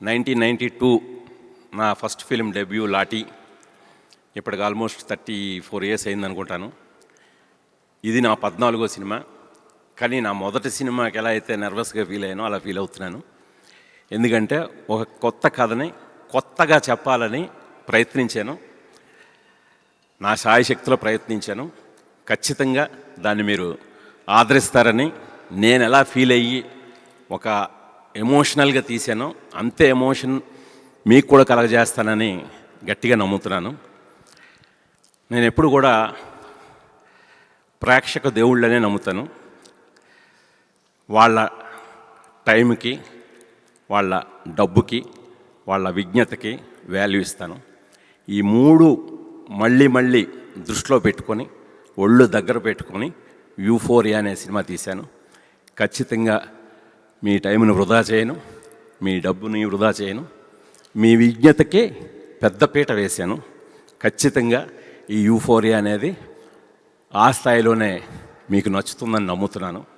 1992 నా first film debut lathi. ఇప్పటికి almost 34 years అయిందనుకుంటాను. ఇది నా 14వ సినిమా. కానీ నా మొదటి సినిమాకి ఎలా అయితే నర్వస్గా ఫీల్ అయ్యానో అలా ఫీల్ అవుతున్నాను. ఎందుకంటే ఒక కొత్త కథని కొత్తగా చెప్పాలని ప్రయత్నించాను. నా శాయశక్తిలో ప్రయత్నించాను. ఖచ్చితంగా దాన్ని మీరు ఆదరిస్తారని, నేను ఎలా ఫీల్ అయ్యి ఒక ఎమోషనల్గా తీశానో అంతే ఎమోషన్ మీకు కూడా కలగజేస్తానని గట్టిగా నమ్ముతున్నాను. నేను ఎప్పుడు కూడా ప్రేక్షక దేవుళ్ళనే నమ్ముతాను. వాళ్ళ టైంకి, వాళ్ళ డబ్బుకి, వాళ్ళ విజ్ఞతకి వాల్యూ ఇస్తాను. ఈ మూడు మళ్ళీ దృష్టిలో పెట్టుకొని, ఒళ్ళు దగ్గర పెట్టుకొని యూఫోరియా అనే సినిమా తీశాను. ఖచ్చితంగా మీ టైంను వృధా చేయను, మీ డబ్బుని వృధా చేయను, మీ విజ్ఞతకే పెద్దపీట వేశాను. ఖచ్చితంగా ఈ యూఫోరియా అనేది ఆ స్థాయిలోనే మీకు నచ్చుతుందని నమ్ముతున్నాను.